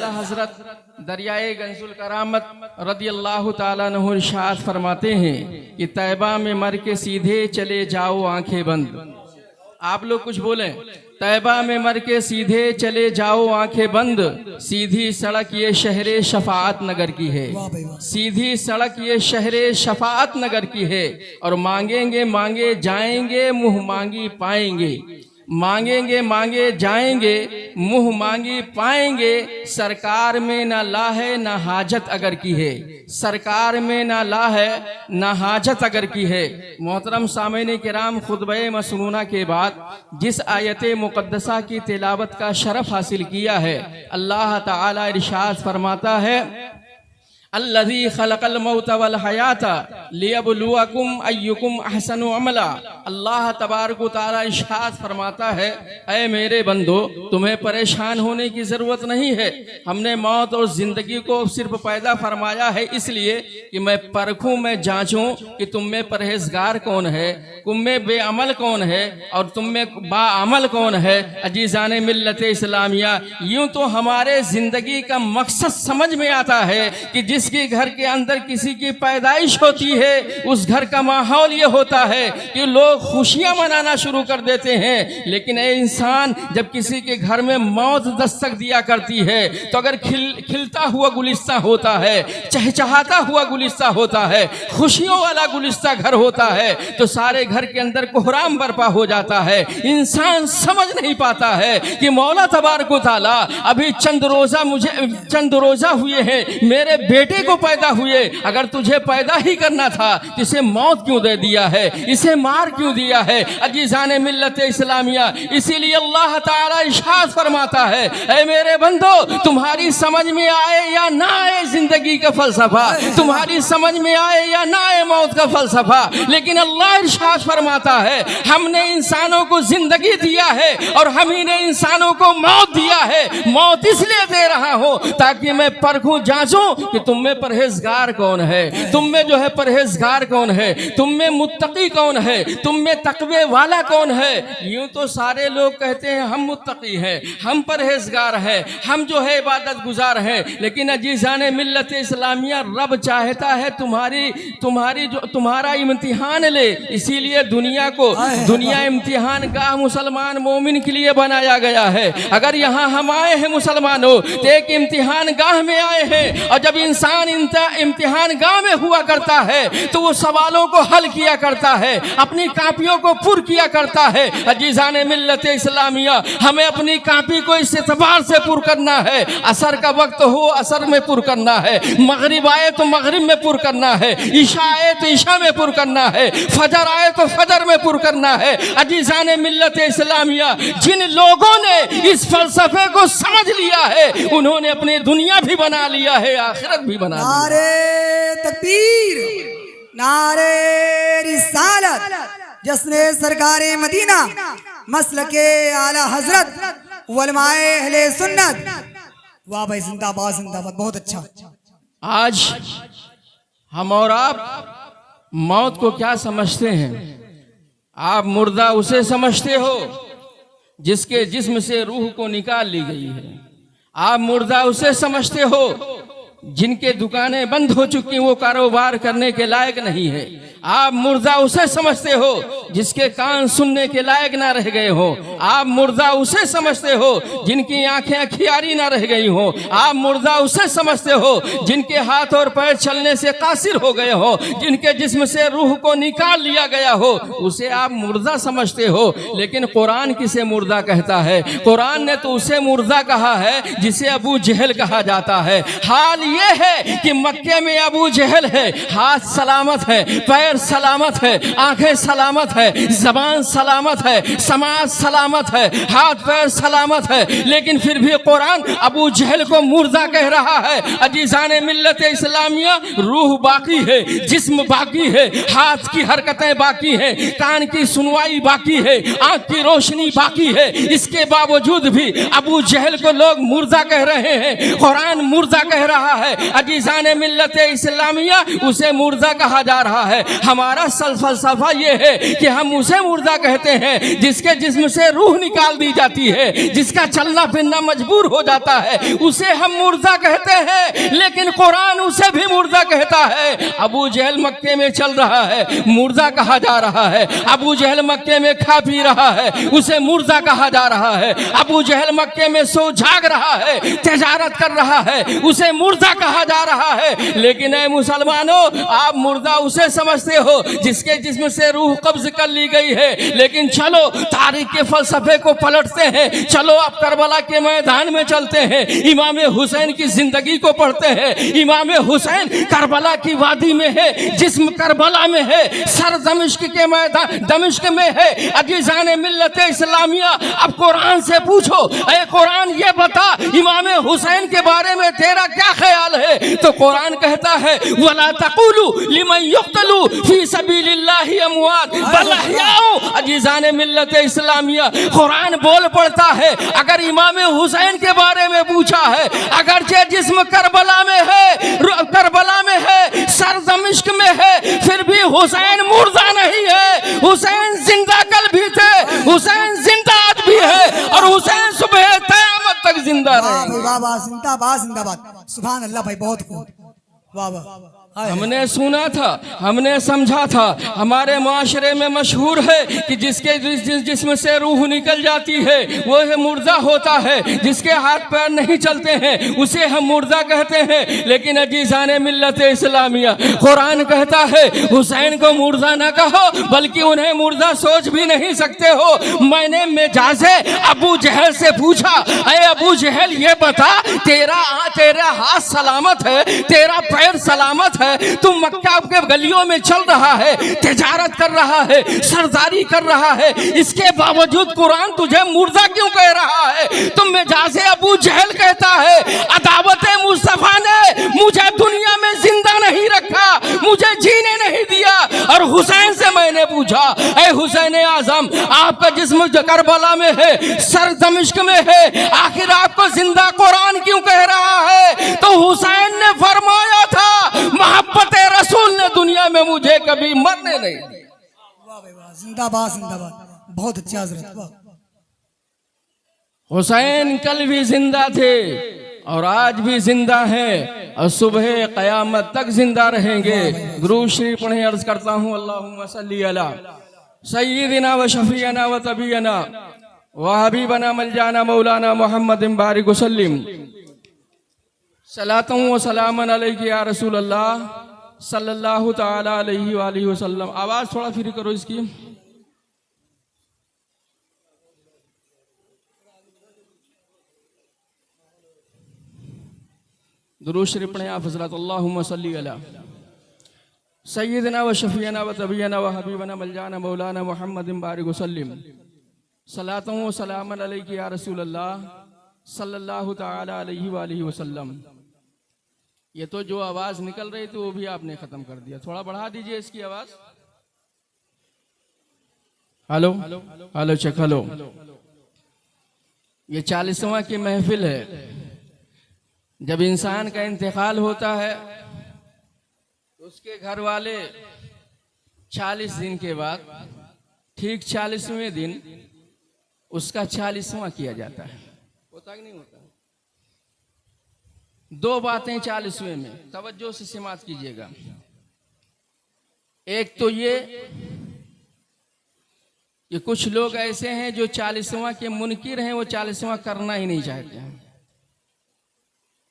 हजरत दरियाए गंजुल करामत रदियल्लाहु ताला अन्हु इरशाद फरमाते हैं कि तैबा में मर के सीधे चले जाओ आंखें बंद। आप लोग कुछ बोलें। तैबा में मर के सीधे चले जाओ आंखें बंद, सीधी सड़क ये शहरे शफाअत नगर की है। सीधी सड़क ये शहरे शफाअत नगर की है। और मांगेंगे मांगे जाएंगे, मुंह मांगी पाएंगे। मांगेंगे मांगे जाएंगे, मुंह मांगी पाएंगे। सरकार में ना ला है ना हाजत अगर की है। सरकार में ना ला है ना हाजत अगर की है। मोहतरम सामईन किराम, खुतबे मसनूना के बाद जिस आयत मुक़द्दसा की तिलावत का शरफ हासिल किया है, अल्लाह ताला इरशाद फरमाता है, अल्लज़ी खलक़ल मौत वल हयाता लियब्लुवकुम अय्युकुम अहसनु अमला। अल्लाह तबारक व तआला इरशाद फरमाता है, ऐ मेरे बंदो, तुम्हें परेशान होने की ज़रूरत नहीं है। हमने मौत और ज़िंदगी को सिर्फ पैदा फरमाया है इसलिए कि मैं परखूँ, मैं जाँचूँ कि तुम में परहेजगार कौन है, तुम में बेअमल कौन है और तुम में बाअमल कौन है। अजीज़ान मिल्लत इस्लामिया, यूँ तो हमारे ज़िंदगी का मकसद समझ में आता है कि जिसके घर के अंदर किसी की पैदाइश होती है, उस घर का माहौल ये होता है कि लोग खुशियां मनाना शुरू कर देते हैं। लेकिन ए इंसान, जब किसी के घर में मौत दस्तक दिया करती है तो अगर खिलता हुआ गुलिस्ता होता है, चहचहाता हुआ गुलिस्ता होता है, खुशियों वाला गुलिस्ता घर होता है, तो सारे घर के अंदर कोहराम बर्पा हो जाता है। इंसान समझ नहीं पाता है कि मौला तबारक व तआला अभी चंद रोजा हुए हैं, मेरे बेटे को पैदा हुए, अगर तुझे पैदा ही करना था तो इसे मौत क्यों दे दिया है, इसे मार क्यों दिया है। अजीज़ान मिल्लत इस्लामिया, इसीलिए अल्लाह ताला इरशाद फरमाता है, ऐ मेरे बंदो, तुम्हारी समझ में आए या ना आए जिंदगी का फलसफा, तुम्हारी समझ में आए या ना आए मौत का फलसफा, लेकिन अल्लाह इरशाद फरमाता है, हमने इंसानों को जिंदगी दिया है और हम ही ने इंसानों को मौत दिया है। मौत इसलिए दे रहा हूं ताकि मैं परखूं, जांचूं कि तुम में परहेजगार कौन है, तुम में जो है परहेजगार कौन है, तुम में मुत्तकी कौन है, तुम में तकवे वाला कौन है। यूं तो सारे लोग कहते हैं हम मुत्तकी हैं, हम परहेजगार हैं, हम जो है इबादत गुजार हैं, लेकिन अजीज़ान मिल्लत इस्लामिया, रब चाहता है तुम्हारा इम्तिहान ले। इसीलिए दुनिया इम्तिहान गाह मुसलमान मोमिन के लिए बनाया गया है। अगर यहाँ हम आए हैं मुसलमानों तो एक इम्तिहान गाह में आए हैं, और जब इंसान इम्तिहान गाह में हुआ करता है तो वो सवालों को हल किया करता है, अपनी कापियों को पुर किया करता है। अजीज़ान मिल्लत इस्लामिया, हमें अपनी कापी को इस एतबार से पुर करना है, असर का वक्त हो असर में पुर करना है, मगरिब आए तो मगरिब में पुर करना है, ईशा आए तो ईशा में पुर करना है, फजर आए तो फजर में पुर करना है। अजीज़ान मिल्लत इस्लामिया, जिन लोगों ने इस फलसफे को समझ लिया है, उन्होंने अपनी दुनिया भी बना लिया है, आखिरत भी बना लिया। नारे तकबीर, नारे रिसालत, जस्ने सरकारे मदीना, मसलके आला हजरत उलमाए अहले सुन्नत। वाह भाई, जिंदाबाद जिंदाबाद, बहुत अच्छा। आज हम और आप मौत को क्या समझते हैं? आप मुर्दा उसे समझते हो जिसके जिस्म से रूह को निकाल ली गई है। आप मुर्दा उसे समझते हो जिनके दुकानें बंद हो चुकी, वो कारोबार करने के लायक नहीं है। आप मुर्दा उसे समझते हो जिसके कान सुनने के लायक ना रह गए हो। आप मुर्दा उसे समझते हो जिनकी आंखें अखियारी ना रह गई हो। आप मुर्दा उसे समझते हो जिनके हाथ और पैर चलने से कासिर हो गए हो, जिनके जिस्म से रूह को निकाल लिया गया हो, उसे आप मुर्दा समझते हो। लेकिन कुरान किसे मुर्दा कहता है? कुरान ने तो उसे मुर्दा कहा है जिसे अबू जहल कहा जाता है। हाल ये है कि मक्के में अबू जहल है, हाथ सलामत है, पैर सलामत है, आंखें सलामत है, जबान सलामत है, समाज सलामत है, हाथ पैर सलामत है, लेकिन फिर भी कुरान अबू जहल को मुर्दा कह रहा है। अजीज़ान मिल्लत इस्लामिया, रूह बाकी है, जिस्म बाकी है, हाथ की हरकतें बाकी है, कान की सुनवाई बाकी है, आंख की रोशनी बाकी है। इसके बावजूद भी अबू जहल को लोग मुर्दा कह रहे हैं, कुरान मुर्दा कह रहा है। अजीजान मिल्लत इस्लामिया उसे मुर्दा कहा जा रहा है। हमारा फलसफा ये है कि हम उसे मुर्दा कहते हैं जिसके जिस्म से रूह निकाल दी जाती है, जिसका चलना फिरना मजबूर हो जाता है, उसे हम मुर्दा कहते हैं। लेकिन कुरान उसे भी मुर्दा कहता है। अबू जहल मक्के में चल रहा है, मुर्दा कहा जा रहा है। अबू जहल मक्के में खा पी रहा है, उसे मुर्दा कहा जा रहा है। अबू जहल मक्के में सो जाग रहा है, तिजारत कर रहा है, उसे मुर्दा कहा जा रहा है। लेकिन ऐ मुसलमानों, आप मुर्दा उसे समझते हो जिसके जिस्म से रूह कब्ज कर ली गई है। लेकिन चलो तारीख के फलसफे को पलटते हैं, चलो आप करबला के मैदान में चलते हैं, इमाम हुसैन की जिंदगी को पढ़ते हैं। इमाम हुसैन करबला की वादी में है, जिस्म करबला में है, सर दमिश्क के मैदान दमिश्क में है। अजीजान मिल्लत इस्लामिया, अब कुरान से पूछो, ऐ कुरान ये बता इमाम हुसैन के बारे में तेरा क्या ख्याल है? तो कुरान कहता है वला तक़ूलू लिमन युक़्तलू फी सबीलिल्लाहि अमवात बल अहयाउ। अजीजान मिल्लत इस्लामिया, कुरान बोल पड़ता है। अगर इमाम हुसैन के बारे में पूछा है, अगरचे जिस्म करबला में है, करबला में है, सर दमिश्क में है, फिर भी हुसैन मुर्दा नहीं है। हुसैन जिंदा कल भी थे, हुसैन जिंदा आज भी है, और हुसैन सुबह क़यामत तक जिंदा रहे। वाह वाह, जिंदाबाद जिंदाबाद, सुभान अल्लाह भाई, बहुत खूब, वाह वाह। हमने सुना था, हमने समझा था, हमारे माशरे में मशहूर है कि जिसके जिस्म से रूह निकल जाती है वो है मुर्दा होता है। जिसके हाथ पैर नहीं चलते हैं उसे हम मुर्दा कहते हैं। लेकिन अजीजान मिल्लत इस्लामिया, कुरान कहता है हुसैन को मुर्दा न कहो, बल्कि उन्हें मुर्दा सोच भी नहीं सकते हो। मैंने मिजाजे अबू जहल से पूछा, अरे अबू जहल ये बता, तेरा हाथ सलामत है, तेरा पैर सलामत है, तुम मक्का के गलियों में चल रहा है, तिजारत कर रहा है, सरदारी कर रहा है, इसके बावजूद कुरान तुझे मुर्दा क्यों कह रहा है? तुम मिजाजे अबू जहल कहता है अदावत मुस्तफा ने मुझे दुनिया में जिंदा नहीं रखा, मुझे जीने नहीं दिया। और हुसैन से मैंने पूछा, ऐ हुसैन आजम, आपका जिस्म करबला में है, सर दमिश्क में है, आखिर आपको जिंदा कुरान क्यों कह रहा है? तो हुसैन ने फरमाया था मोहब्बत रसूल ने दुनिया में मुझे कभी मरने नहीं दी। वाह भाई वाह, जिंदाबाद जिंदाबाद, बहुत अच्छा हजरत, वाह। हुसैन कल भी जिंदा थे और आज भी जिंदा हैं और सुबह क़यामत तक जिंदा रहेंगे। गुरु श्री पढ़े, अर्ज करता हूँ अल्लाहुम्मा सल्ली अला सय्यिदिना व शफीअना व तबीयना व हबीबना मलजाना मौलाना मुहम्मदिन बारिक वसल्लिम सलातुं व सलामन अलैहि या रसूल अल्लाह सल्लल्लाहु तआला अलैहि व आलिहि वसल्लम। आवाज थोड़ा फ्री करो इसकी। दुरूद शरीफ पढ़ें आप हज़रत। अल्लाहुम्मा सल्ली अला सय्यिदिना व शफीअना व तबीयना व हबीबना मलजाना मौलाना मुहम्मदिन बारिक वसल्लिम सलातुं व सलामन अलैहि या रसूल अल्लाह सल्लल्लाहु तआला अलैहि व आलिहि वसल्लम। ये तो जो आवाज निकल रही थी वो भी आपने खत्म कर दिया, थोड़ा बढ़ा दीजिए इसकी आवाज। Hello hello check, hello. ये 40वां की महफिल है। जब इंसान का इंतकाल होता है तो उसके घर वाले 40 दिन के बाद, ठीक 40वें दिन उसका 40वां किया जाता है। होता कि नहीं होता? दो बातें 40वें में, तवज्जो से समात कीजिएगा। एक तो ये कुछ लोग ऐसे हैं जो 40वां के मुनकिर हैं, वो 40वां करना ही नहीं चाहते हैं।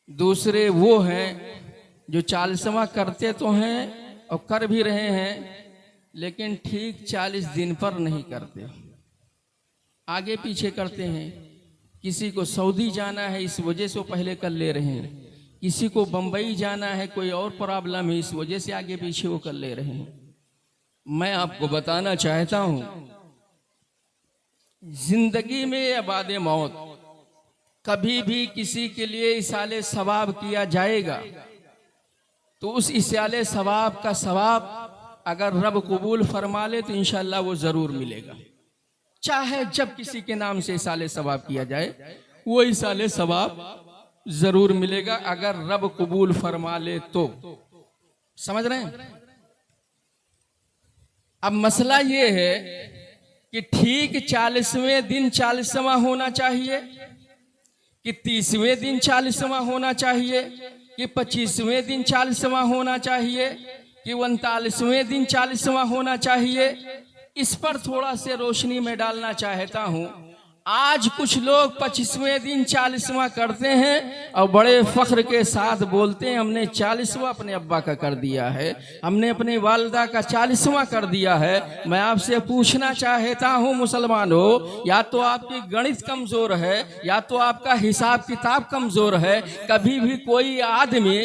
दूसरे वो हैं जो 40वां करते तो हैं और कर भी रहे हैं, लेकिन ठीक 40 दिन पर नहीं करते, आगे पीछे करते हैं। किसी को सऊदी जाना है इस वजह से वो पहले कर ले रहे हैं, किसी को बंबई जाना है, कोई और प्रॉब्लम है इस वजह से आगे पीछे वो कर ले रहे हैं। मैं आपको बताना चाहता हूं, जिंदगी में या बाद मौत कभी भी किसी के लिए इसाले सवाब किया जाएगा तो उस इसाले सवाब का सवाब अगर रब कबूल फरमा ले तो इंशाअल्लाह वो जरूर मिलेगा। चाहे जब किसी के नाम से इसाले सवाब किया जाए वो इसाले सवाब जरूर मिलेगा अगर रब कबूल फरमा ले तो। समझ रहे हैं? अब मसला ये है कि ठीक 40वें दिन 40वां होना चाहिए कि 30वें दिन 40वां होना चाहिए कि 25वें दिन 40वां होना चाहिए कि 39वें दिन 40वां होना चाहिए, इस पर थोड़ा से रोशनी में डालना चाहता हूं। आज कुछ लोग 25वें दिन 40वां करते हैं और बड़े फख्र के साथ बोलते हैं हमने 40वां अपने अब्बा का कर दिया है, हमने अपने वालिदा का 40वां कर दिया है। मैं आपसे पूछना चाहता हूं मुसलमानों, या तो आपकी गणित कमजोर है या तो आपका हिसाब किताब कमजोर है। कभी भी कोई आदमी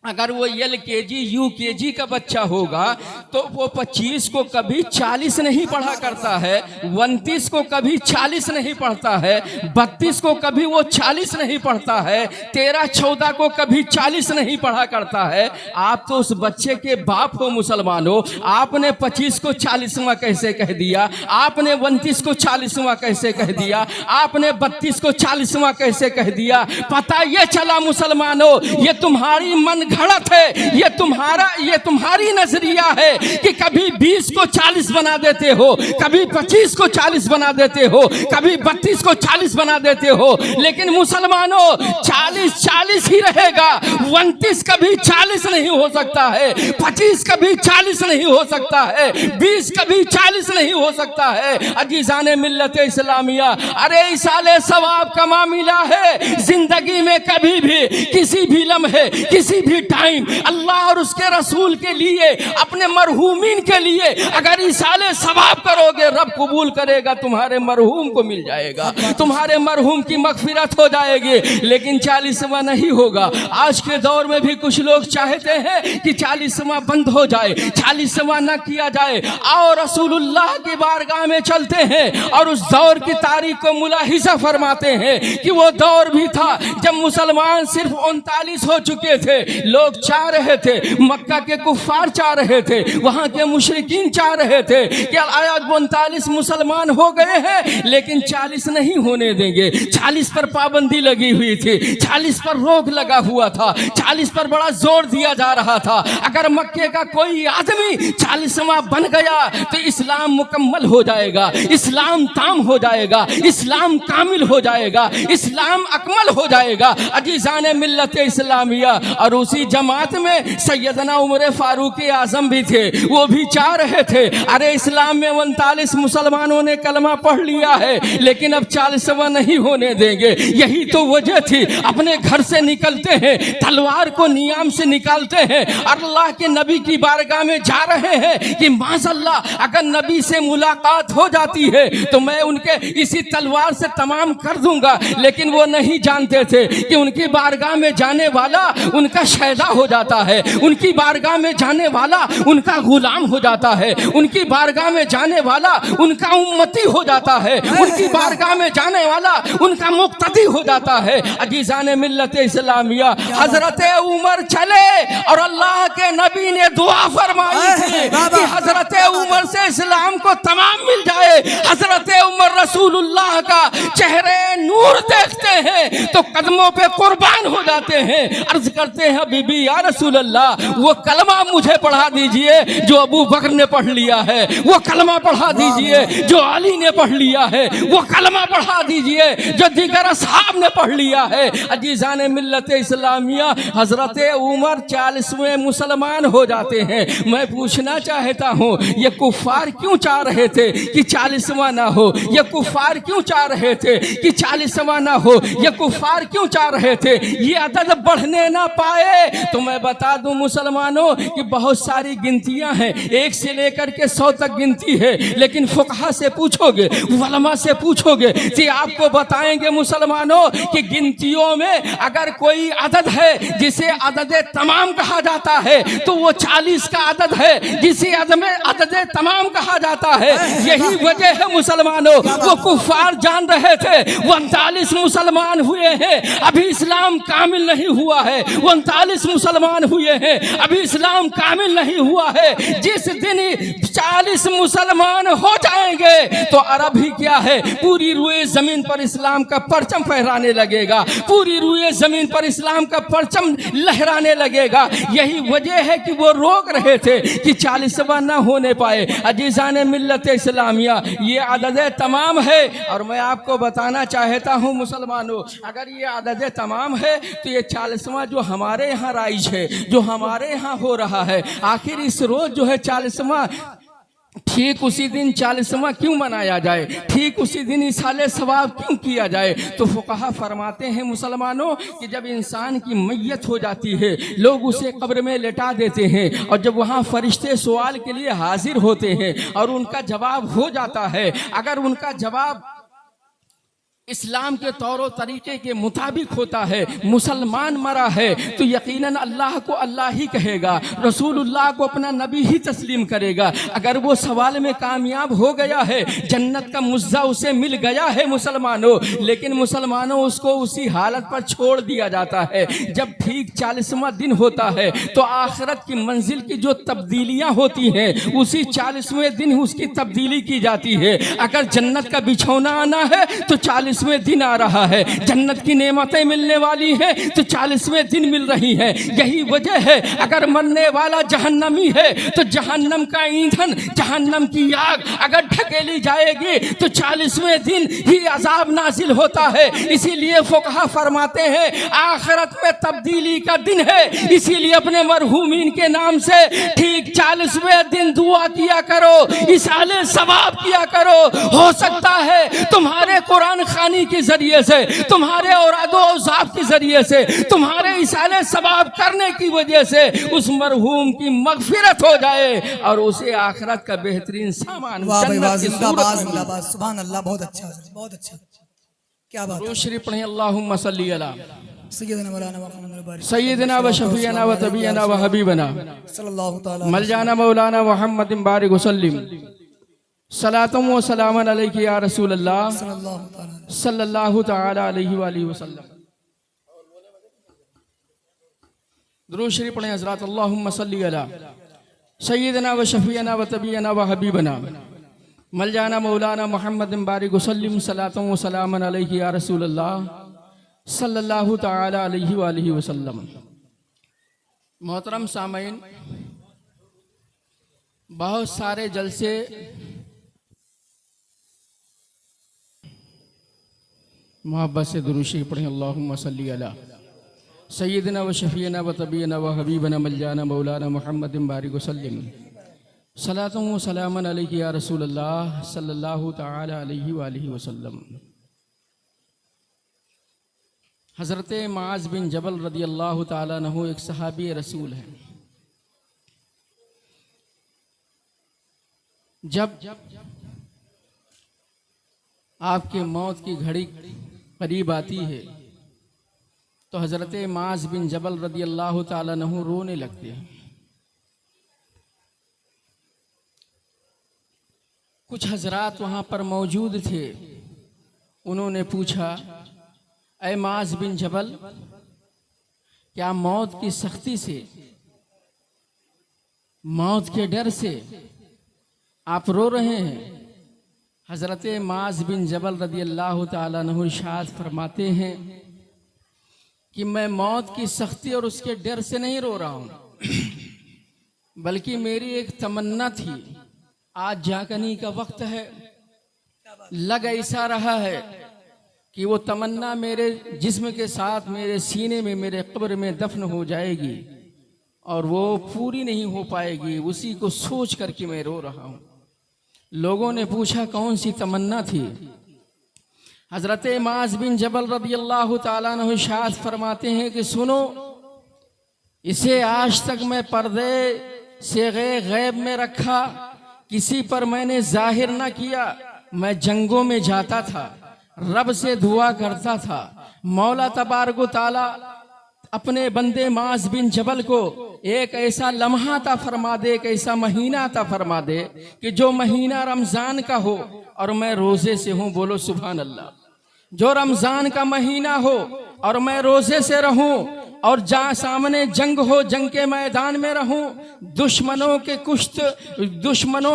अगर वो LKG UKG का बच्चा होगा तो वो 25 को कभी 40 नहीं पढ़ा करता है, 29 को कभी 40 नहीं पढ़ता है, 32 को कभी वो 40 नहीं पढ़ता है, 13-14 को कभी 40 नहीं पढ़ा करता है। आप तो उस बच्चे के बाप हो मुसलमानों, आपने 25 को 40वां कैसे कह दिया? आपने 29 को 40वां कैसे कह दिया? आपने 32 को 40वां कैसे कह दिया? पता ये चला मुसलमानों, ये तुम्हारी मन घड़त है, ये तुम्हारी नजरिया है कि कभी 20 को 40 बना देते हो, कभी 25 को 40 बना देते हो, कभी 32 को 40 बना देते हो। लेकिन मुसलमानों 40 ही रहेगा, 29 कभी 40 नहीं हो सकता है, 25 कभी 40 नहीं हो सकता है, 20 कभी 40 नहीं हो सकता है। अजीजाने मिल्लत इस्लामिया, अरे इसाले सवाब का मामला है। जिंदगी में कभी भी किसी भी लम्हे किसी भी टाइम अल्लाह और उसके रसूल के लिए, अपने मरहूमीन के लिए अगर इसाले सवाब करोगे, रब कबूल करेगा, तुम्हारे मरहूम को मिल जाएगा, तुम्हारे मरहूम की मगफिरत हो जाएगी। लेकिन 40वां नहीं होगा। आज के दौर में भी कुछ लोग चाहते हैं कि 40वां बंद हो जाए, 40वां न किया जाए। और रसूलुल्लाह की बारगाह में चलते हैं और उस दौर की तारीख को मुलाहिजा फरमाते हैं कि वो दौर भी था जब मुसलमान सिर्फ 39 हो चुके थे। लोग चाह रहे थे, मक्का के कुफ्फार चाह रहे थे, वहां के मुशरिकीन चाह रहे थे कि आयात 39 मुसलमान हो गए हैं, लेकिन 40 नहीं होने देंगे। 40 पर पाबंदी लगी हुई थी, 40 पर रोक लगा हुआ था, 40 पर बड़ा जोर दिया जा रहा था। अगर मक्के का कोई आदमी 40वां बन गया तो इस्लाम मुकम्मल हो जाएगा, इस्लाम ताम हो जाएगा, इस्लाम कामिल हो जाएगा, इस्लाम अकमल हो जाएगा। अजीजाने मिल्लत इस्लामिया, और उसी जमात में सैयदना उमर फारूक आजम भी थे, वो भी चाह रहे थे अरे इस्लाम में 39 मुसलमानों ने कलमा पढ़ लिया है, लेकिन अब 40वां नहीं होने देंगे। यही तो वजह थी, अपने घर से निकलते हैं, तलवार को नियाम से निकालते हैं, अल्लाह के नबी की बारगाह में जा रहे हैं कि माज़अल्लाह अगर नबी से मुलाकात हो जाती है तो मैं उनके इसी तलवार से तमाम कर दूंगा। लेकिन वो नहीं जानते थे कि उनकी बारगाह में जाने वाला उनका शैदा हो जाता है, उनकी बारगाह में जाने वाला उनका गुलाम हो जाता है, उनकी बारगाह में जाने वाला उनका उम्मती हो जाता है, उनकी बारगाह में जाने वाला उनका मुक्तदी हो जाता है। अजीजाने मिल्लत इस्लामिया, हजरत उमर चले और अल्लाह के नबी ने दुआ फरमाई थी कि हजरत उमर से इस्लाम को तमाम मिल जाए। हजरत उमर रसूलुल्लाह का चेहरे नूर देखते हैं तो कदमों पे कुर्बान हो जाते हैं, अर्ज करते हैं बीबी या रसूल अल्लाह वो कलमा मुझे पढ़ा दीजिए जो अबू बकर ने पढ़ लिया है, वो कलमा पढ़ा दीजिए जो अली ने पढ़ लिया है, वो कलमा पढ़ा दीजिए जो दीगर असहाब ने पढ़ लिया है। अजीजाने मिल्लत इस्लामिया, हजरत उमर 40वें मुसलमान हो जाते हैं। मैं पूछना चाहता हूँ ये कुफ्फार क्यों चाह रहे थे कि 40वां ना हो? ये कुफ्फार क्यों चाह रहे थे कि 40वां ना हो? ये कुफ्फार क्यों चाह रहे थे ये अदद बढ़ने ना पाए? तो मैं बता दूं मुसलमानों कि बहुत सारी गिनतियां हैं, 1 से लेकर के 100 तक गिनती है, लेकिन फुकहा से पूछोगे, उलमा से पूछोगे कि आपको बताएंगे मुसलमानों कि गिनतियों में अगर कोई अदद है जिसे अदद तमाम कहा जाता है तो वो 40 का अदद है जिसे अदद तमाम कहा जाता है। यही वजह है मुसलमानों, वो कुफ्फार जान रहे थे 39 मुसलमान हुए हैं, अभी इस्लाम कामिल नहीं हुआ है, 39 मुसलमान हुए हैं, अभी इस्लाम कामिल नहीं हुआ है। जिस दिन 40 मुसलमान हो जाएंगे जाएंगे तो अरब ही क्या है, पूरी रुए जमीन पर इस्लाम का परचम फहराने लगेगा, पूरी रुए जमीन पर इस्लाम का परचम लहराने लगेगा। यही वजह है कि वो रोक रहे थे कि 40वां न होने पाए। अजीज़ान मिल्लत इस्लामिया, ये आदत तमाम है। और मैं आपको बताना चाहता हूँ मुसलमानों, अगर ये आदत तमाम है तो ये 40वां जो हमारे यहाँ राइज है, जो हमारे यहाँ हो रहा है, आखिर इस रोज जो है 40वां, ठीक उसी दिन 40वां क्यों मनाया जाए, ठीक उसी दिन इसाले सवाब क्यों किया जाए। तो फुक़हा फरमाते हैं मुसलमानों कि जब इंसान की मैयत हो जाती है, लोग उसे कब्र में लेटा देते हैं, और जब वहाँ फरिश्ते सवाल के लिए हाजिर होते हैं और उनका जवाब हो जाता है, अगर उनका जवाब इस्लाम के तौर तरीके के मुताबिक होता है, मुसलमान मरा है, तो यकीनन अल्लाह को अल्लाह ही कहेगा, रसूलुल्लाह को अपना नबी ही तस्लीम करेगा। अगर वो सवाल में कामयाब हो गया है, जन्नत का मुज्जा उसे मिल गया है मुसलमानों, लेकिन मुसलमानों उसको उसी हालत पर छोड़ दिया जाता है। जब ठीक 40वां दिन होता है तो आखिरत की मंजिल की जो तब्दीलियां होती हैं, उसी 40वें दिन उसकी तब्दीली की जाती है। अगर जन्नत का बिछौना आना है तो 40वें दिन आ रहा है, जन्नत की नेमतें मिलने वाली हैं तो 40वें दिन मिल रही हैं। यही वजह है, अगर मरने वाला जहन्नमी है तो जहन्नम का ईंधन, जहन्नम की आग अगर ढकेली जाएगी तो 40वें दिन ही अजाब नाजिल होता है। इसीलिए फुक़हा फरमाते हैं आखिरत में तब्दीली का दिन है, इसीलिए अपने मरहूमीन के नाम से ठीक 40वें दिन दुआ किया करो, इसाले सवाब किया करो। हो सकता है तुम्हारे कुरान खानी के जरिए से, तुम्हारे औरादो औजाब के जरिए से, तुम्हारे इसाले सवाब करने की वजह से उस मरहूम की मगफिरत हो जाए और उसे आखिरत का बेहतरीन सामान जन्नत की सूरत में मिले। सुभान अल्लाह, बहुत अच्छा, बहुत अच्छा, क्या बात है। शरीफ पढ़ें, अल्लाहुम्मा सल्ली अला सैयदना सैयदना व शफीना व तबीना व हबीबना सल्लल्लाहु तआला मलजाना मौलाना मुहम्मद बारिक वसल्लिम सलातुम व सलामन अलैहि या रसूल अल्लाह सल्लल्लाहु तआला अलैहि व आलिहि वसल्लम। दुरूद शरीफ पढ़ें हज़रात। अल्लाहुम्मा सल्ली अला सैयदना व शफीना व तबीना व हबीबना मलजाना मौलाना मुहम्मद बारिक वसल्लिम सलातुम व सलामन अलैहि या रसूल अल्लाह सल्लल्लाहु तआला अलैहि व आलिहि वसल्लम। मोहतरम सामीन, बहुत सारे जलसे मोहब्बत से दुरूद शरीफ पढ़ें। अल्लाहुम्मा सल्ली अला सय्यदना व शफीना व तबीना व हबीबना मलजाना मौलाना मुहम्मद बारिक वसल्लिम सलातुम व सलामन अलैहि या रसूल अल्लाह सल्लल्लाहु तआला अलैहि व आलिहि वसल्लम। हज़रत मुआज़ बिन जबल रदी अल्लाह ताला अन्हु एक सहाबी रसूल हैं। जब आपके मौत की घड़ी करीब आती है तो हज़रत मुआज़ बिन जबल रदी अल्लाह ताला अन्हु रोने लगते हैं। कुछ हजरात वहाँ पर मौजूद थे, उन्होंने पूछा, ऐ मुआज़ बिन जबल, क्या मौत की सख्ती से, मौत के डर से आप रो रहे हैं? हज़रत मुआज़ बिन जबल रदी अल्लाह ताला अन्हु इरशाद फरमाते हैं कि मैं मौत की सख्ती और उसके डर से नहीं रो रहा हूँ, बल्कि मेरी एक तमन्ना थी, आज जागने का वक्त है, लग ऐसा रहा है कि वो तमन्ना मेरे जिस्म के साथ मेरे सीने में, मेरे कब्र में दफन हो जाएगी और वो पूरी नहीं हो पाएगी। उसी को सोच करके मैं रो रहा हूँ। लोगों ने पूछा, कौन सी तमन्ना थी? हज़रत मुआज़ बिन जबल रदी अल्लाह ताला अन्हु इरशाद फरमाते हैं कि सुनो, इसे आज तक मैं पर्दे से गैब में रखा, किसी पर मैंने जाहिर ना किया। मैं जंगों में जाता था, रब से दुआ करता था, मौला तबारक व तआला अपने बंदे मुआज़ बिन जबल को एक ऐसा लम्हा अता फरमा दे, एक ऐसा महीना अता फरमा दे कि जो महीना रमज़ान का हो और मैं रोज़े से हूँ। बोलो सुभान अल्लाह। जो रमज़ान का महीना हो और मैं रोज़े से रहूँ, और जहाँ सामने जंग हो जंग के मैदान में रहूं, दुश्मनों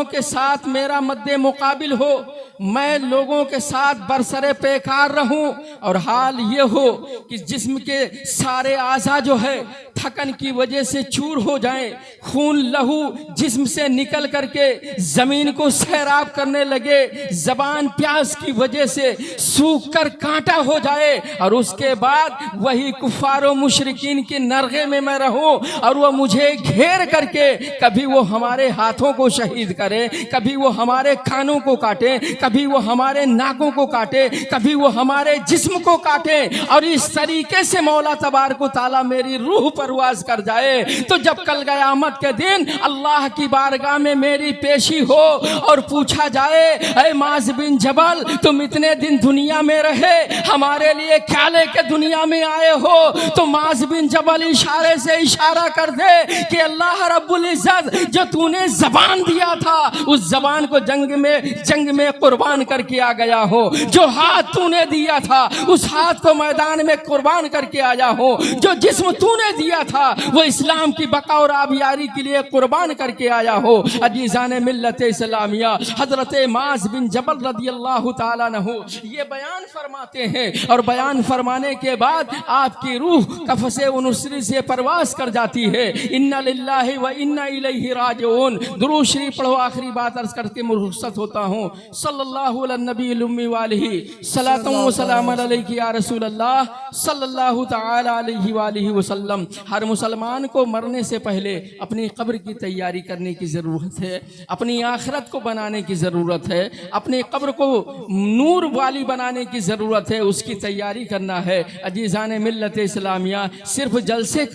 के साथ मेरा मद्दे मुकाबिल हो, मैं लोगों के साथ बरसरे पेकार रहूं और हाल ये हो कि जिस्म के सारे आज़ा जो है थकन की वजह से चूर हो जाएं, खून लहू जिस्म से निकल करके जमीन को सैराब करने लगे, जबान प्यास की वजह से सूख कर कांटा हो जाए और उसके बाद वही कुफारो मुशरिकीन के नरगे में मैं रहूं और वो मुझे घेर करके कभी वो हमारे हाथों को शहीद करे, कभी वो हमारे कानों को काटे, कभी वो हमारे नाकों को काटे, कभी वो हमारे जिस्म को काटे और इस तरीके से मौला तबारक व तआला मेरी रूह परवाज कर जाए। तो जब कल क़यामत के दिन अल्लाह की बारगाह में मेरी पेशी हो और पूछा जाए, ऐ माज़ बिन जबल तुम इतने दिन दुनिया में रहे, हमारे लिए क्या लेके दुनिया में आए हो? तो माज़ बिन जबल इशारे से इशारा कर दे कि अल्लाह रब्बुल इज्जत जो तूने जबान दिया था उस जबान को जंग में कुर्बान करके आ गया हो, जो हाथ तूने दिया था उस हाथ को मैदान में कुर्बान करके आया हो, जो जिस्म तूने दिया था वो इस्लाम की बका और आबियारी के लिए कुर्बान करके आया हो। अजीज़ान मिल्लत इस्लामिया हजरत माज़ बिन जबल रदियल्लाहु ताला अन्हु ये बयान फरमाते हैं और बयान फरमाने के बाद आपकी रूह कफ़से उनुसरी से परवास कर जाती है। इन्ना लिल्लाहि व इन्ना इलैहि राजिऊन। दुरूद शरीफ पढ़ो, आखिरी बात अर्ज करके मुरुखसत होता हूँ। सल्लल्लाहु अला नबील उम्मी वालिही सलातु व सलाम अलैका या रसूल अल्लाह सल्लल्लाहु तआला अलैहि वालिहि वसल्लम। हर मुसलमान को मरने से पहले अपनी कब्र की तैयारी करने की ज़रूरत है, अपनी आखिरत को बनाने की ज़रूरत है, अपनी कब्र को नूर वाली बनाने की ज़रूरत है, उसकी तैयारी करना है। अजीज़ान मिल्लत इस्लामिया सिर्फ जलसे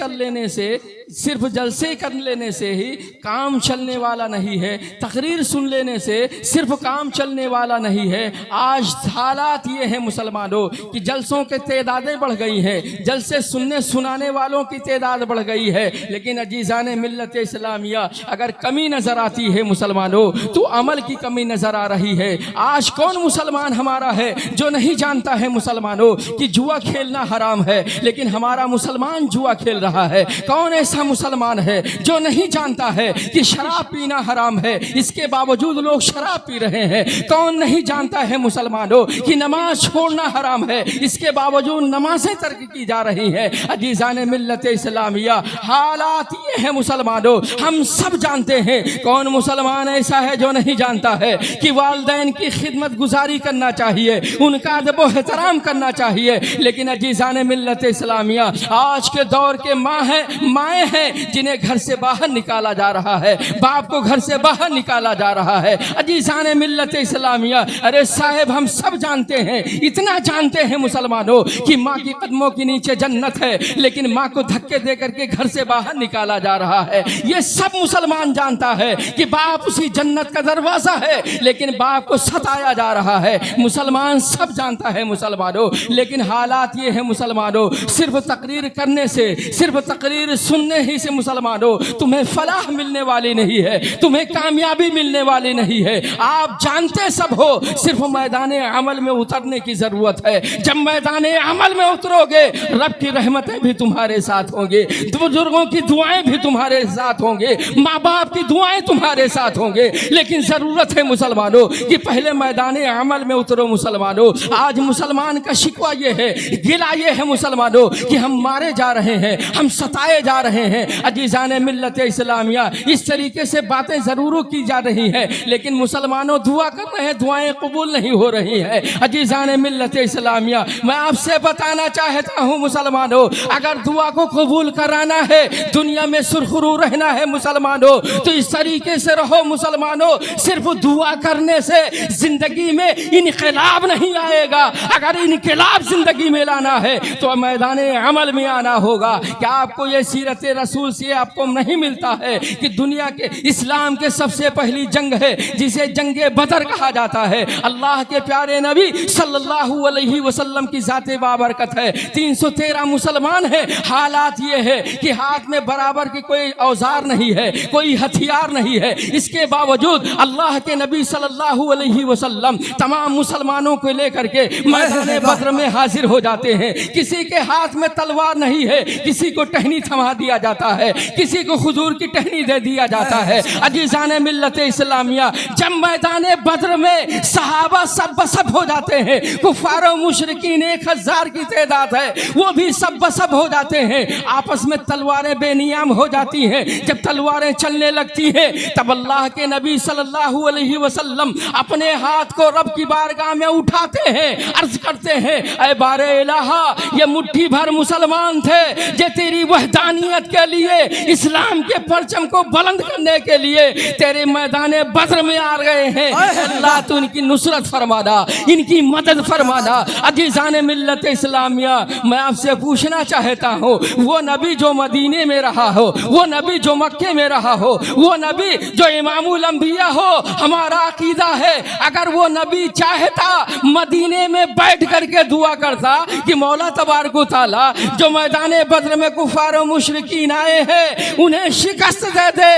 कर लेने से ही काम चलने वाला नहीं है, तकरीर सुन लेने से सिर्फ काम चलने वाला नहीं है। आज हालात ये हैं मुसलमानों कि जलसों के तादादें बढ़ गई हैं, जलसे सुनाने वालों की तादाद बढ़ गई है, लेकिन अजीज़ान मिल्लत इस्लामिया अगर कमी नज़र आती है मुसलमानों तो अमल की कमी नज़र आ रही है। आज कौन मुसलमान हमारा है जो नहीं जानता है मुसलमानों कि जुआ खेलना हराम है, लेकिन हमारा मुसलमान जुआ खेल रहा है? कौन ऐसा मुसलमान है जो नहीं जानता है कि शराब पीना हराम है, इसके बावजूद लोग शराब पी रहे हैं? कौन नहीं जानता है मुसलमानों कि नमाज छोड़ना हराम है, इसके बावजूद नमाजें तर्क की जा रही हैं? अजीज़ान मिल्लत इस्लामिया हालात ये है मुसलमानों, हम सब जानते हैं। कौन मुसलमान ऐसा है जो नहीं जानता है कि वालिदैन की खिदमत गुजारी करना चाहिए, उनका अदब व एहतराम करना चाहिए? लेकिन अजीज़ान मिल्लत इस्लामिया आज के दौर के माएँ हैं जिन्हें घर से बाहर निकाला जा रहा है, बाप को घर से बाहर निकाला जा रहा है। अजीज़ान मिल्लत इस्लामिया अरे साहब हम सब जानते हैं, इतना जानते हैं मुसलमानों कि माँ की कदमों के नीचे जन्नत है, लेकिन माँ को धक्के दे करके घर से बाहर निकाला जा रहा है। ये सब मुसलमान जानता है कि बाप उसी जन्नत का दरवाजा है, लेकिन बाप को सताया जा रहा है। मुसलमान सब जानता है मुसलमानों, लेकिन हालात ये है मुसलमानों, सिर्फ तकरीर करने से, सिर्फ तकरीर सुनने ही से मुसलमानों तुम्हें फलाह मिलने वाली नहीं है, तुम्हें कामयाबी मिलने वाली नहीं है। आप जानते सब हो, सिर्फ मैदान अमल में उतरने की जरूरत है। जब मैदान अमल में उतरोगे रब की रहमतें भी तुम्हारे साथ होंगे, बुजुर्गों की दुआएं भी तुम्हारे साथ होंगे, माँ बाप की दुआएं तुम्हारे साथ होंगे। लेकिन जरूरत है मुसलमानों कि पहले मैदान अमल में उतरो मुसलमानों। आज मुसलमान का शिकवा ये है, गिला ये है मुसलमानों कि हम मारे जा रहे हैं, हम सताए जा रहे हैं। अजीज़ान मिल्लत इस्लामिया इस तरीके से बातें ज़रूर की जा रही हैं, लेकिन मुसलमानों दुआ कर रहे हैं, दुआएं कबूल नहीं हो रही हैं। अजीज़ान मिल्लत इस्लामिया मैं आपसे बताना चाहता हूँ मुसलमानों, अगर दुआ को कबूल कराना है, दुनिया में सुरखरू रहना है मुसलमानों, तो इस तरीके से रहो मुसलमानों। सिर्फ दुआ करने से जिंदगी में इनकलाब नहीं आएगा। अगर इनकलाब जिंदगी में लाना है तो मैदान अमल में आना होगा। क्या आपको ये सीरत के रसूल से आपको नहीं मिलता है कि दुनिया के इस्लाम के सबसे पहली जंग है जिसे जंगे बदर कहा जाता है। अल्लाह के प्यारे नबी सल्लल्लाहु अलैहि वसल्लम की जाते बाबरकत है। 313 मुसलमान हैं। हालात ये है कि हाथ में बराबर की कोई औजार नहीं है, कोई हथियार नहीं है। इसके बावजूद अल्लाह के नबी सल्लल्लाहु अलैहि वसल्लम तमाम मुसलमानों को लेकर के मैदान बद्र में हाजिर हो जाते हैं। किसी के हाथ में तलवार नहीं है, किसी को टहनी थमा दिया जाता है, किसी को हुजूर की टहनी दे दिया जाता है। अजीजान मिल्लत इस्लामिया, जब मैदान बद्र में सहाबा सब बसब हो जाते हैं, कुफार और मुशरिकीन 1000 की तादाद है, वो भी सब बसब हो जाते हैं। आपस में तलवारें बेनियाम हो जाती हैं। जब तलवारें चलने लगती हैं तब अल्लाह के नबी सल्लल्लाहु अलैहि वसल्लम अपने हाथ को रब की बारगाह में उठाते हैं, अर्ज करते हैं, ऐ बारे इलाहा, ये मुट्ठी भर मुसलमान थे जो तेरी वहदानियत के लिए, इस्लाम के परचम को बुलंद करने के लिए तेरे मैदान बद्र में आ गए हैं। अल्लाह तू इनकी नुसरत फरमाना, इनकी मदद फरमाना। अजीजान मिल्लत इस्लामिया, मैं आपसे पूछना चाहता हूँ, वो नबी जो मदीने में रहा हो, वो नबी जो मक्के में रहा हो, वो नबी जो इमामुल अंबिया हो, हमारा अकीदा है अगर वो नबी चाहता मदीने में बैठ करके दुआ करता कि मौला तबारक व तआला जो मैदान बद्र में कुफार और मुशरिकीन आए हैं उन्हें शिकस्त दे दे,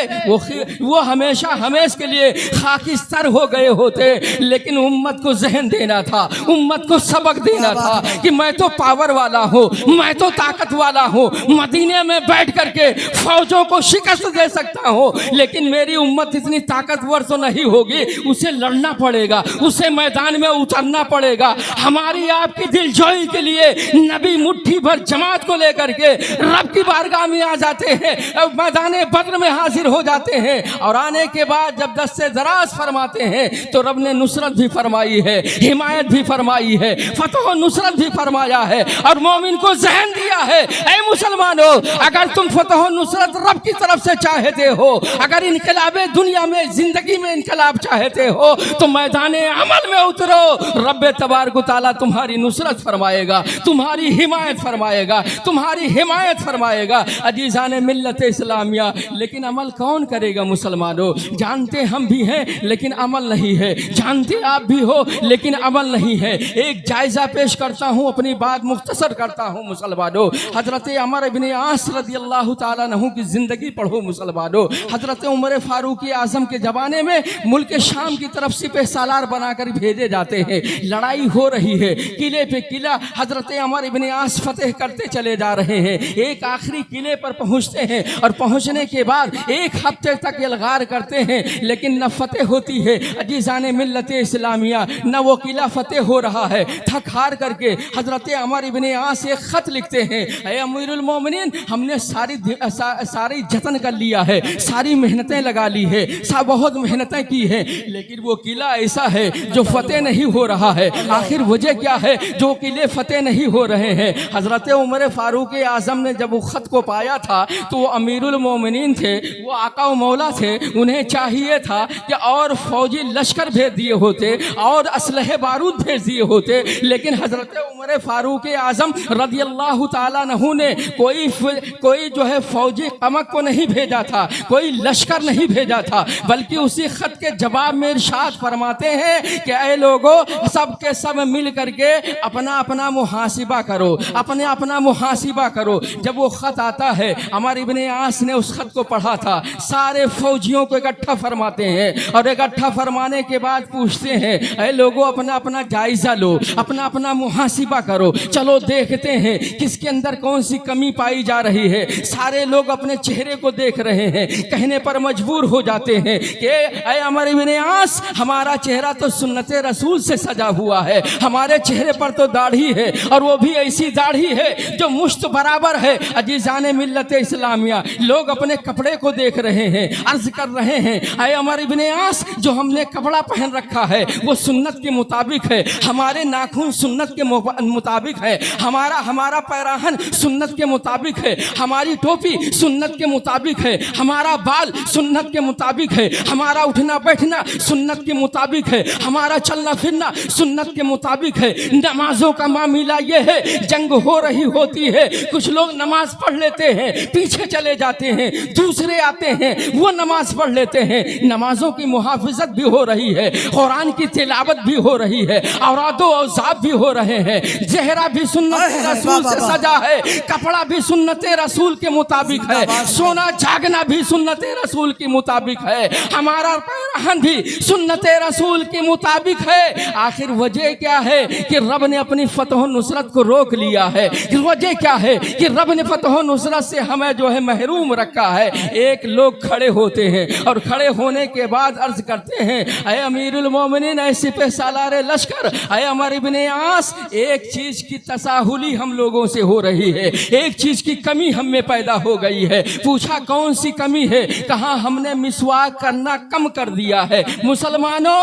वो हमेशा हमेश के लिए खाकिस्तर हो गए होते। लेकिन उम्मत को जहन देना था, उम्मत को सबक देना था कि मैं तो पावर वाला हूँ, मैं तो ताकत वाला हूँ, मदीने में बैठ करके फौजों को शिकस्त दे सकता हूँ। लेकिन मेरी उम्मत इतनी ताकतवर तो नहीं होगी, उसे लड़ना पड़ेगा, उसे मैदान में उतरना पड़ेगा। हमारी आपकी दिलजोई के लिए नबी मुट्ठी भर जमात को लेकर के रब की बारगाह में आ जाते हैं, मैदान बद्र में हाजिर हो जाते हैं। और आने के बाद जब दस्ते दराज फरमाते हैं तो रब ने नुसरत भी फरमाई है, हिमायत भी फरमाई है, फतह और नुसरत भी फरमाया है और मोमिन को जहन दिया है, ऐ मुसलमानों, अगर तुम फतह और नुसरत रब की तरफ से चाहते हो, अगर इनकलाबे दुनिया में जिंदगी में इनकलाब चाहते हो तो मैदान अमल में उतरो। रब तबारक व तआला तुम्हारी नुसरत फरमाएगा, तुम्हारी हिमायत फरमाएगा, तुम्हारी हिमायत फरमाएगा। अजीजान मिल्लत इस्लामिया, लेकिन अमल कौन करेगा मुसलमानों? जानते हम भी हैं लेकिन अमल नहीं है, जानते आप भी हो लेकिन अमल नहीं है। एक जायजा पेश करता हूँ, अपनी बात मुख्तसर करता हूँ मुसलमानों। हजरत अमर इब्न आस रदियल्लाहु ताला अन्हु की जिंदगी पढ़ो मुसलमानों। हजरत उमर फारूक आजम के जमाने में मुल्क शाम की तरफ सिपह सालार बनाकर भेजे जाते हैं। लड़ाई हो रही है, किले पे किला हजरत अमर इब्न आस फतेह करते चले जा रहे हैं। एक आखिरी किले पर पहुंचते हैं और पहुंचने के बाद एक हफ्ते तक यलगार करते हैं लेकिन न फतेह होती है। अजीजान मिल्लत इस्लामिया, न वो किला फतेह हो रहा है। थक हार करके हजरत अमर इब्न आस एक खत लिखते हैं, ऐ अमीरुल मोमिनीन, हमने सारी जतन कर लिया है, सारी मेहनतें लगा ली है, बहुत मेहनतें की है, लेकिन वो किला ऐसा है जो फतेह नहीं हो रहा है। आखिर वजह क्या है जो किले फतेह नहीं हो रहे हैं? हजरत उमर फारूक आजम ने जब वो खत को पाया था तो वो अमीरुल मोमिनीन थे, वो आका व मौला थे, उन्हें चाहिए था कि और फौजी लश्कर भेज दिए होते और असलहे बारूद भेज दिए होते। लेकिन हजरत उमर फारूक आजम रदियल्लाहु ताला अन्हु ने कोई जो है फौजी कमक को नहीं भेजा था, कोई लश्कर नहीं भेजा था, बल्कि उसी खत के जवाब में इरशाद फरमाते हैं कि ऐ लोगों, सब के सब मिल करके अपना अपना मुहासिबा करो, अपने अपना मुहासिबा करो। जब वो खत आता है, अमर इब्ने आस ने उस खत को पढ़ा था, सारे फौजियों को इकट्ठा फरमाते हैं और इकट्ठा फरमाने के बाद पूछते हैं, ऐ लोगों, अपना अपना जायजा लो, अपना अपना मुहासिबा करो, चलो देखते हैं किसके अंदर कौन सी कमी पाई जा रही है। सारे लोग अपने चेहरे को देख रहे हैं, कहने पर मजबूर हो जाते हैं कि ऐ अमर इब्ने आस, हमारा चेहरा तो सुन्नते रसूल से सजा हुआ है, हमारे चेहरे पर तो दाढ़ी है और वो भी ऐसी दाढ़ी है जो मुश्त बराबर है। अजीजान मिल्लत इस्लामिया, लोग अपने कपड़े को देख रहे हैं, अर्ज कर रहे हैं, ऐ अमर इब्ने आस, जो हमने कपड़ा पहन रखा है वो सुन्नत के मुताबिक है, हमारे नाखून सुन्नत के मुताबिक है, हमारा पैराहन सुन्नत के मुताबिक है, हमारी टोपी सुन्नत के मुताबिक है, हमारा बाल सुन्नत के मुताबिक है, हमारा उठना बैठना सुन्नत के मुताबिक है, हमारा चलना फिरना सुन्नत के मुताबिक है। नमाजों का मामला ये है, जंग हो रही होती है, कुछ लोग नमाज पढ़ लेते हैं हैं, पीछे चले जाते हैं, दूसरे आते हैं, वो नमाज पढ़ लेते हैं। नमाजों की मुहाफिजत भी हो रही है, कुरान की तिलावत भी हो रही है, औरादो औजाब भी हो रहे हैं, चेहरा भी सुन्नत रसूल से सजा है, कपड़ा भी सुन्नत रसूल के मुताबिक है, सोना जागना भी सुन्नत रसूल के मुताबिक है, हमारा रहन भी सुन्नत रसूल के मुताबिक है। आखिर वजह क्या है कि रब ने अपनी फतह नुसरत को रोक लिया है? वजह क्या है कि रब ने फतह नुसरत से हमें जो है महरूम रखा है? एक लोग खड़े होते हैं और खड़े होने के बाद अर्ज करते हैं, अय अमीरुल मोमिनीन, अय सिपह सालार लश्कर, अय अमर इब्ने आस, एक चीज की तसाहुली हम लोगों से हो रही है, एक चीज की कमी हम में पैदा हो गई है। पूछा कौन सी कमी है? कहा हमने मिसवाक करना कम कर दिया है। मुसलमानों,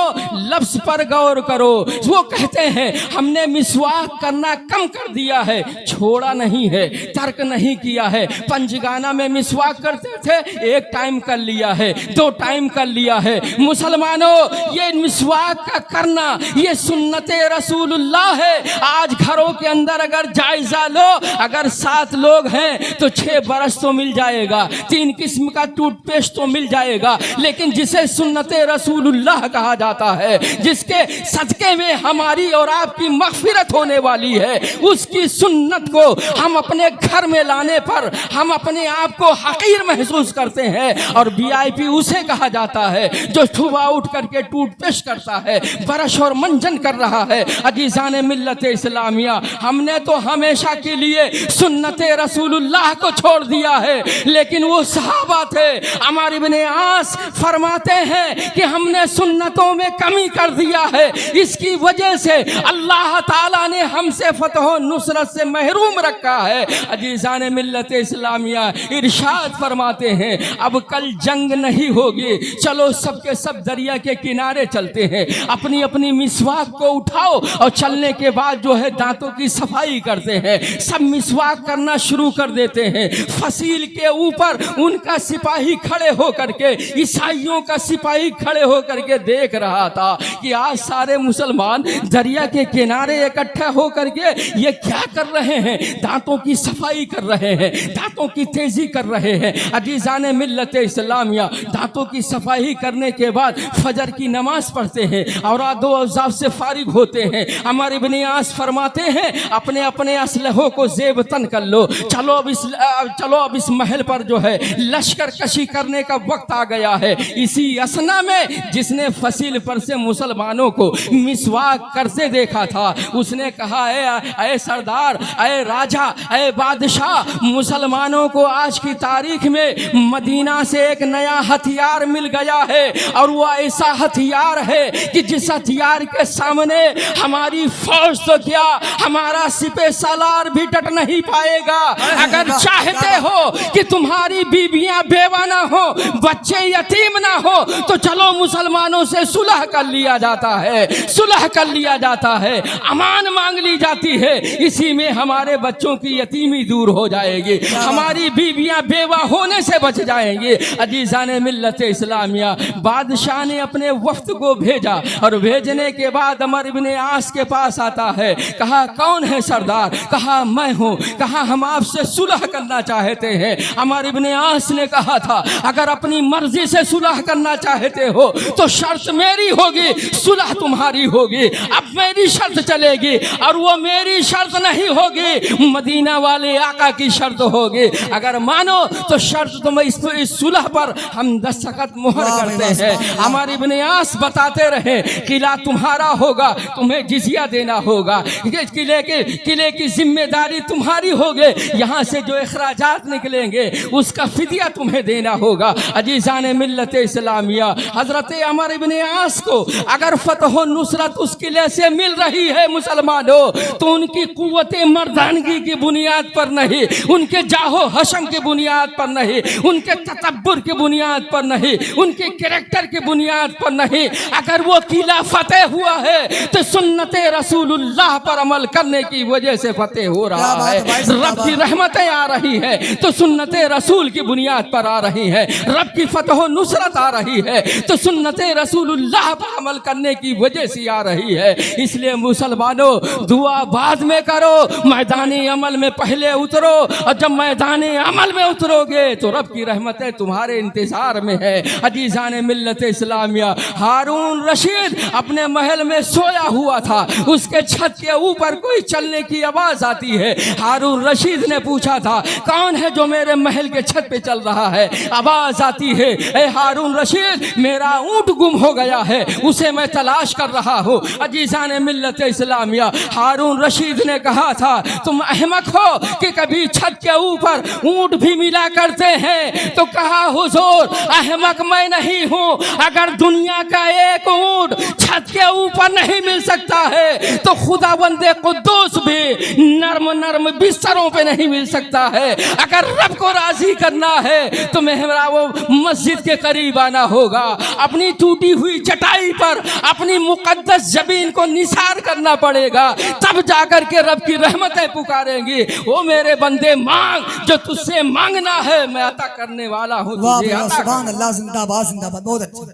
लफ्ज पर गौर करो। वो कहते हैं हमने मिसवाक करना कम कर दिया है, छोड़ा नहीं है, तर्क नहीं किया है। पंजगाना में मिसवाक करते थे, एक टाइम कर लिया है, 2 टाइम कर लिया है। मुसलमानों, ये मिसवाक का करना ये सुन्नत रसूलुल्लाह है। आज घरों के अंदर अगर जायजा लो, अगर 7 लोग हैं तो 6 बरस तो मिल जाएगा, 3 किस्म का टूथपेस्ट तो मिल जाएगा, लेकिन जिसे सुन्नत रसूलुल्लाह कहा जाता है, जिसके सदके में हमारी और आपकी मग़फ़िरत होने वाली है, उसकी सुन्नत को हम अपने घर में लाने पर हम अपने आप को हकीर महसूस करते हैं। और VIP उसे कहा जाता है जो सुबह उठ करके टूथपेस्ट करता है, ब्रश और मंजन कर रहा है। अजीज़ान मिल्लत इस्लामिया, हमने तो हमेशा के लिए सुन्नत रसूलुल्लाह को छोड़ दिया है, लेकिन वो सहाबा थे, अमर इब्ने आस फरमाते हैं कि हमने सुन्नतों में कमी कर दिया है, इसकी वजह से अल्लाह ताला ने हमसे फतह नुसरत से महरूम रखा है। अजीज़ान मिल्लत इस्लामिया इरशाद फरमाते हैं, अब कल जंग नहीं होगी, चलो सबके सब दरिया के किनारे चलते हैं, अपनी अपनी मिसवाक को उठाओ और चलने के बाद जो है दांतों की सफाई करते हैं। सब मिसवाक करना शुरू कर देते हैं। फसील के ऊपर उनका सिपाही खड़े होकर के, ईसाइयों का सिपाही खड़े होकर के देख रहा था कि आज सारे मुसलमान दरिया के किनारे इकट्ठा होकर के ये क्या कर रहे हैं? दांतों की सफाई कर रहे हैं, दांतों की तेजी कर रहे हैं। अजीज़ान मिल्लत इस्लामिया, दांतों की सफाई करने के बाद फजर की नमाज पढ़ते हैं और आदो औजाब से फारिग होते हैं। अमर इब्ने आस फरमाते हैं, अपने अपने असलहों को जेब तन कर लो, चलो अब इस महल पर जो है लश्कर कशी करने का वक्त आ गया है। इसी असना में जिसने फसील पर से मुसलमानों को मिसवाक करते देखा था, उसने कहा, ऐ सरदार, ऐ राजा, ऐ बादशाह, मुसलमानों को आज की तारीख में मदीना से एक नया हथियार मिल गया है, और वो ऐसा हथियार है कि जिस हथियार के सामने हमारी फौज तो क्या, हमारा सिपह सालार भी डट नहीं पाएगा। अगर चाहते हो कि तुम्हारी बीबियां बेवा ना हो, बच्चे यतीम ना हो, तो चलो मुसलमानों से सुलह कर लिया जाता है, सुलह कर लिया जाता है, अमान मांग ली जाती है। इसी में हमारे बच्चों की यतीमी दूर हो जाएगी, हमारी बीबियां बेवा होने से बच जाएंगी। अजीज़ान मिल्लत इस्लामिया, बादशाह ने अपने वफ्द को भेजा और भेजने के बाद अमर इब्ने आस के पास आता है। कहा, कौन है सरदार? कहा, मैं हूँ। कहा, हम आपसे सुलह करना चाहते हैं। अमर इब्ने आस ने कहा था, अगर अपनी मर्जी से सुलह करना चाहते हो तो शर्त मेरी होगी, सुलह तुम्हारी होगी। अब मेरी शर्त चलेगी और वो मेरी शर्त नहीं होगी, मदीना वाले आका की शर्त होगी। अगर मानो तो शर्त तुम इस सुलह पर हम दस्तखत मुहर करते हैं। अमर इब्ने आस बताते रहे, किला तुम्हारा होगा, तुम्हें जिजिया देना होगा, किले की जिम्मेदारी तुम्हारी होगी, यहाँ से जो अखराजात निकलेंगे उसका फिदिया तुम्हें देना होगा। अजीज़ान मिल्लत इस्लामिया, हजरत अमर इब्ने आस को अगर फतह नुसरत उस किले से मिल रही है मुसलमानों, तो उनकी कुव्वत मर्दानगी की बुनियाद पर नहीं, उनके जाहो हशम की बुनियाद पर नहीं, उनके तकब्बुर की बुनियाद पर नहीं, उनके कैरेक्टर की बुनियाद पर नहीं। अगर वो किला फतेह हुआ है तो सुन्नत रसूलुल्लाह पर अमल करने की वजह से फतेह हो रहा है। रब की रहमतें आ रही है तो सुन्नत रसूल की बुनियाद पर आ रही है। रब की फतह नुसरत आ रही है तो सुन्नत रसूलुल्लाह पर अमल करने की वजह से आ रही है। इसलिए मुसलमानों, दुआ बाद में करो, मैदानी अमल में पहले उतरो। और जब मैदान अमल में उतरोगे तो रब की रहमतें तुम्हारे इंतजार में है। अजीजान मिल्लत इस्लामिया, हारून रशीद अपने महल में सोया हुआ था, उसके छत के ऊपर कोई चलने की आवाज आती है। हारून रशीद ने पूछा था, कौन है जो मेरे महल के छत पे चल रहा है? आवाज आती है, ए हारून रशीद, मेरा ऊंट गुम हो गया है, उसे मैं तलाश कर रहा हूँ। अजीजान मिल्लत इस्लामिया, हारून रशीद ने कहा था, तुम अहमक हो कि कभी छत के ऊपर ऊंट भी मिला करते हैं? तो कहा, हुजूर अहमक मैं नहीं हूँ, अगर दुनिया का एक ऊंट छत के ऊपर नहीं मिल सकता है तो खुदा बंदे कुद्दूस भी नर्म नर्म बिस्तरों पे नहीं मिल सकता है। अगर रब को राजी करना है तो मेहरा वो मस्जिद के करीब आना होगा, अपनी टूटी हुई चटाई पर अपनी मुकद्दस जमीन को निसार करना पड़ेगा, तब जाकर के रब की रहमतें पुकारेंगी। वो मेरे बंदे मांग, जो तुझसे मांगना है मैं अता करने वाला हूँ। वाह वाह, सुभान अल्लाह, जिंदाबाद जिंदाबाद, बहुत अच्छे,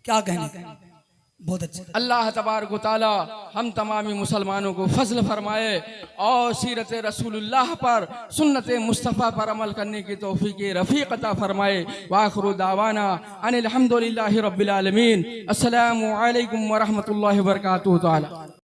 क्या कहने, बहुत अच्छे। अल्लाह तबारक व तआला हम तमामी मुसलमानों को फजल फरमाए और सीरत रसूलुल्लाह पर, सुन्नत मुस्तफ़ा पर अमल करने की तौफीक रफ़ीक़ अता फरमाए। वाखिरु दावाना अनिल हम्दुलिल्लाहि रब्बिल आलमीन। अस्सलामु अलैकुम व रहमतुल्लाहि व बरकातुहू तआला।